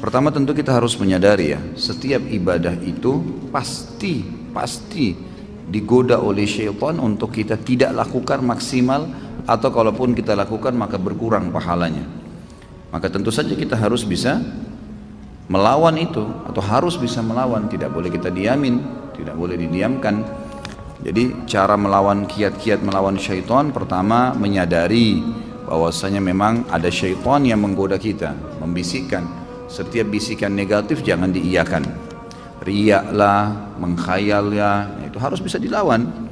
Pertama tentu kita harus menyadari ya, setiap ibadah itu pasti digoda oleh syaitan untuk kita tidak lakukan maksimal, atau kalaupun kita lakukan maka berkurang pahalanya. Maka tentu saja kita harus bisa melawan itu, atau harus bisa melawan, tidak boleh kita diamin, tidak boleh didiamkan. Jadi cara melawan kiat-kiat melawan syaitan, pertama menyadari bahwasanya memang ada syaitan yang menggoda kita, membisikkan. Setiap bisikan negatif jangan diiyakan. Riak lah, menghayal ya, itu harus bisa dilawan.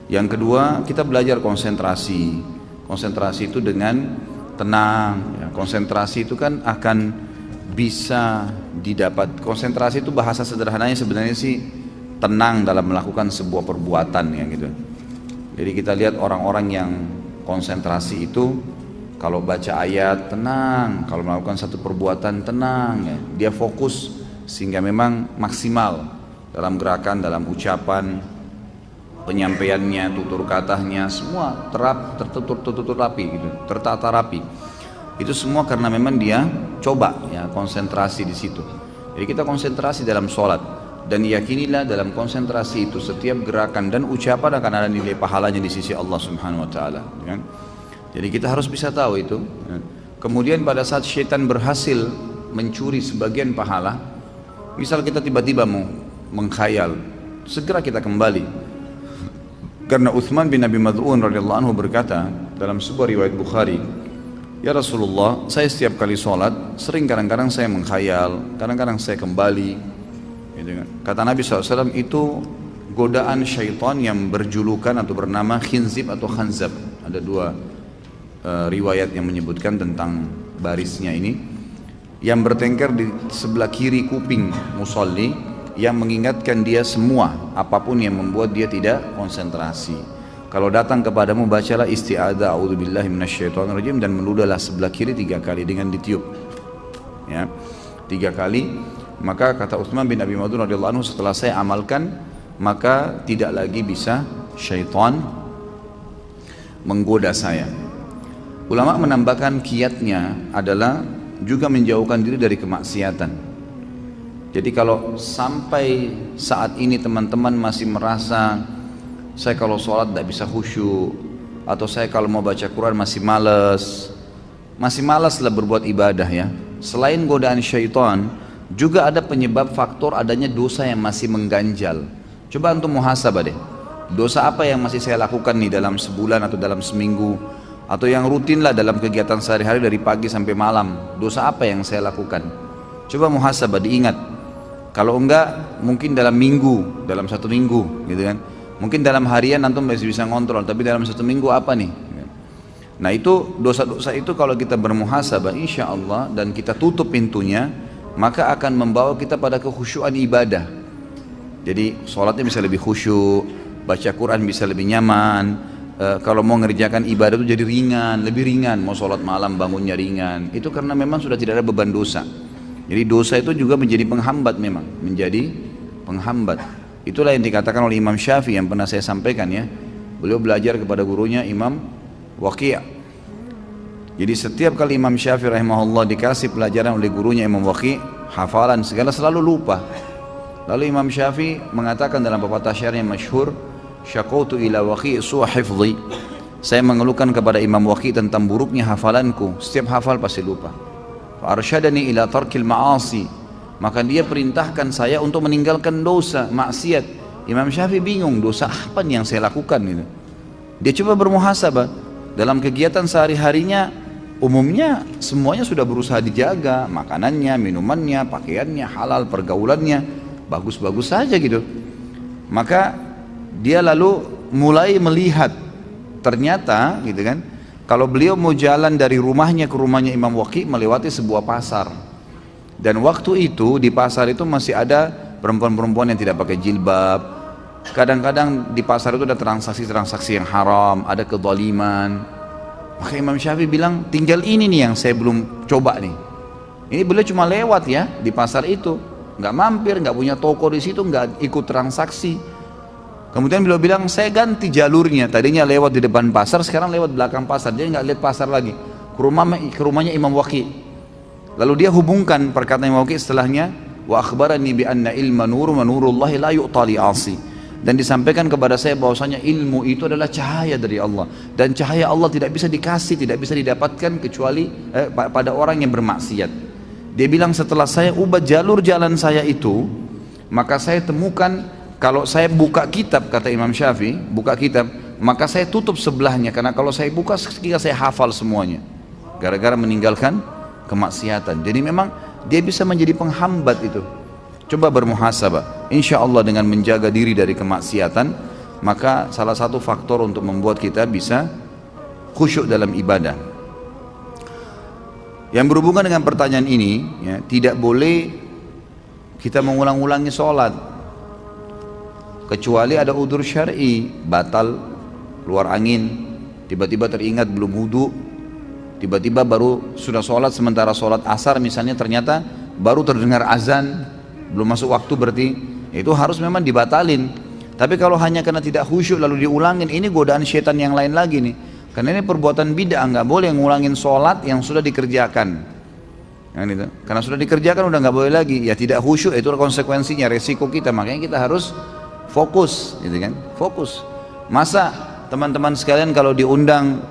Yang kedua, kita belajar konsentrasi. Konsentrasi itu dengan tenang ya. Konsentrasi itu kan akan bisa didapat. Konsentrasi itu bahasa sederhananya sebenarnya sih tenang dalam melakukan sebuah perbuatan ya gitu. Jadi kita lihat orang-orang yang konsentrasi itu, kalau baca ayat tenang, kalau melakukan satu perbuatan tenang ya. Dia fokus sehingga memang maksimal dalam gerakan, dalam ucapan, penyampaiannya, tutur katanya, semua tertutur rapi gitu, tertata rapi. Itu semua karena memang dia coba ya konsentrasi di situ. Jadi kita konsentrasi dalam sholat, dan yakinilah dalam konsentrasi itu setiap gerakan dan ucapan akan ada nilai pahalanya di sisi Allah Subhanahu wa taala, kan? Jadi kita harus bisa tahu itu. Kemudian pada saat syaitan berhasil mencuri sebagian pahala, misal kita tiba-tiba mau mengkhayal, segera kita kembali. Karena Uthman bin Abi Mad'un radhiyallahu anhu berkata dalam sebuah riwayat Bukhari, "Ya Rasulullah, saya setiap kali sholat, sering kadang-kadang saya menghayal, kadang-kadang saya kembali." Kata Nabi SAW, itu godaan syaitan yang berjulukan atau bernama khinzib atau khanzab. Ada dua riwayat yang menyebutkan tentang barisnya ini, yang bertengkar di sebelah kiri kuping musalli, yang mengingatkan dia semua apapun yang membuat dia tidak konsentrasi. Kalau datang kepadamu, bacalah isti'adzah a'udzubillahi minasyaitonirrajim, dan meludahlah sebelah kiri 3 kali dengan ditiup ya, 3 kali. Maka kata Utsman bin Abi Mad'un radhiyallahu anhu, setelah saya amalkan maka tidak lagi bisa syaitan menggoda saya. Ulama menambahkan kiatnya adalah juga menjauhkan diri dari kemaksiatan. Jadi kalau sampai saat ini teman-teman masih merasa saya kalau sholat tidak bisa khusyuk, atau saya kalau mau baca Quran masih malas lah berbuat ibadah ya. Selain godaan syaitan, juga ada penyebab faktor adanya dosa yang masih mengganjal. Coba untuk muhasabah deh, dosa apa yang masih saya lakukan nih dalam sebulan atau dalam seminggu, atau yang rutin lah dalam kegiatan sehari-hari dari pagi sampai malam. Dosa apa yang saya lakukan? Coba muhasabah, diingat. Kalau enggak, mungkin dalam minggu, dalam 1 minggu gitu kan. Mungkin dalam harian antum masih bisa ngontrol, tapi dalam 1 minggu apa nih? Nah itu dosa-dosa itu kalau kita bermuhasabah insya Allah dan kita tutup pintunya, maka akan membawa kita pada kekhusyuan ibadah. Jadi sholatnya bisa lebih khusyuk, baca Quran bisa lebih nyaman. Kalau mau ngerjakan ibadah itu jadi ringan, lebih ringan. Mau sholat malam bangunnya ringan. Itu karena memang sudah tidak ada beban dosa. Jadi dosa itu juga menjadi penghambat, memang menjadi penghambat. Itulah yang dikatakan oleh Imam Syafi'i yang pernah saya sampaikan ya. Beliau belajar kepada gurunya Imam Waqi'. Jadi setiap kali Imam Syafi'i rahimahullah dikasih pelajaran oleh gurunya Imam Waqi', hafalan segala selalu lupa. Lalu Imam Syafi'i mengatakan dalam pepatah syair yang masyhur, "Syaqautu ila Waqi' su'a hifdhi." Saya mengeluhkan kepada Imam Waqi' tentang buruknya hafalanku, setiap hafal pasti lupa. Fa arsyadani ila tarkil ma'asi. Maka dia perintahkan saya untuk meninggalkan dosa, maksiat. Imam Syafi'i bingung, dosa apa nih yang saya lakukan gitu. Dia coba bermuhasabah dalam kegiatan sehari-harinya. Umumnya semuanya sudah berusaha dijaga, makanannya, minumannya, pakaiannya, halal, pergaulannya bagus-bagus saja gitu. Maka dia lalu mulai melihat, ternyata gitu kan, kalau beliau mau jalan dari rumahnya ke rumahnya Imam Waqi' melewati sebuah pasar. Dan waktu itu di pasar itu masih ada perempuan-perempuan yang tidak pakai jilbab. Kadang-kadang di pasar itu ada transaksi-transaksi yang haram, ada kezaliman. Maka Imam Syafi'i bilang, tinggal ini nih yang saya belum coba nih. Ini beliau cuma lewat ya di pasar itu, nggak mampir, nggak punya toko di situ, nggak ikut transaksi. Kemudian beliau bilang, saya ganti jalurnya. Tadinya lewat di depan pasar, sekarang lewat belakang pasar. Dia nggak lihat pasar lagi. Ke rumahnya Imam Waqi'. Lalu dia hubungkan perkataan Imam Waqi setelahnya, wa akhbarani bi anna ilma nur wa nurullahi la yu'tali asi. Dan disampaikan kepada saya bahwasanya ilmu itu adalah cahaya dari Allah, dan cahaya Allah tidak bisa dikasih, tidak bisa didapatkan kecuali pada orang yang bermaksiat. Dia bilang setelah saya ubah jalur jalan saya itu, maka saya temukan kalau saya buka kitab, kata Imam Syafi'i, buka kitab, maka saya tutup sebelahnya, karena kalau saya buka ketika saya hafal semuanya, gara-gara meninggalkan kemaksiatan. Jadi memang dia bisa menjadi penghambat itu. Coba bermuhasabah, insya Allah dengan menjaga diri dari kemaksiatan, maka salah satu faktor untuk membuat kita bisa khusyuk dalam ibadah. Yang berhubungan dengan pertanyaan ini, ya, tidak boleh kita mengulang-ulangi sholat kecuali ada udzur syar'i, batal, keluar angin, tiba-tiba teringat belum wudu, tiba-tiba baru sudah sholat, sementara sholat asar misalnya ternyata baru terdengar azan, belum masuk waktu, berarti itu harus memang dibatalin. Tapi kalau hanya karena tidak khusyuk lalu diulangin, ini godaan syaitan yang lain lagi nih, karena ini perbuatan bid'ah. Nggak boleh ngulangin sholat yang sudah dikerjakan, karena sudah dikerjakan udah nggak boleh lagi. Ya tidak khusyuk, itu konsekuensinya, resiko kita. Makanya kita harus fokus, gitu kan, fokus. Masa teman-teman sekalian kalau diundang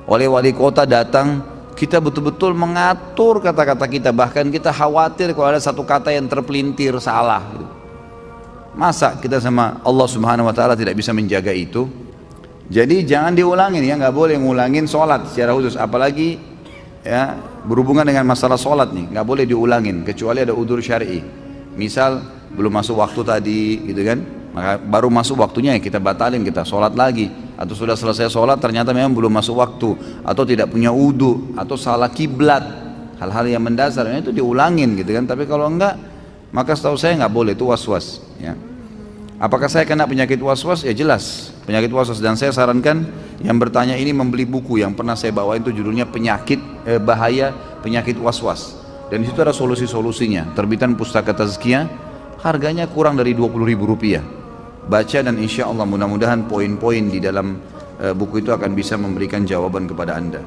oleh wali kota datang, kita betul-betul mengatur kata-kata kita, bahkan kita khawatir kalau ada satu kata yang terpelintir salah. Masa kita sama Allah Subhanahu Wa Taala tidak bisa menjaga itu? Jadi jangan diulangin, ya, nggak boleh ngulangin sholat secara khusus, apalagi ya berhubungan dengan masalah sholat nih, nggak boleh diulangin kecuali ada udzur syar'i. Misal belum masuk waktu tadi, gitu kan, maka baru masuk waktunya ya kita batalin, kita sholat lagi. Atau sudah selesai sholat ternyata memang belum masuk waktu, atau tidak punya wudu, atau salah kiblat, hal-hal yang mendasar itu diulangin, gitu kan. Tapi kalau enggak, maka setahu saya nggak boleh, itu was-was, ya. Apakah saya kena penyakit was-was? Ya jelas penyakit was-was, dan saya sarankan yang bertanya ini membeli buku yang pernah saya bawa, itu judulnya bahaya penyakit was-was, dan disitu ada solusi-solusinya, terbitan Pustaka Tazkiyah, harganya kurang dari Rp20.000. Baca dan insya Allah mudah-mudahan poin-poin di dalam buku itu akan bisa memberikan jawaban kepada Anda.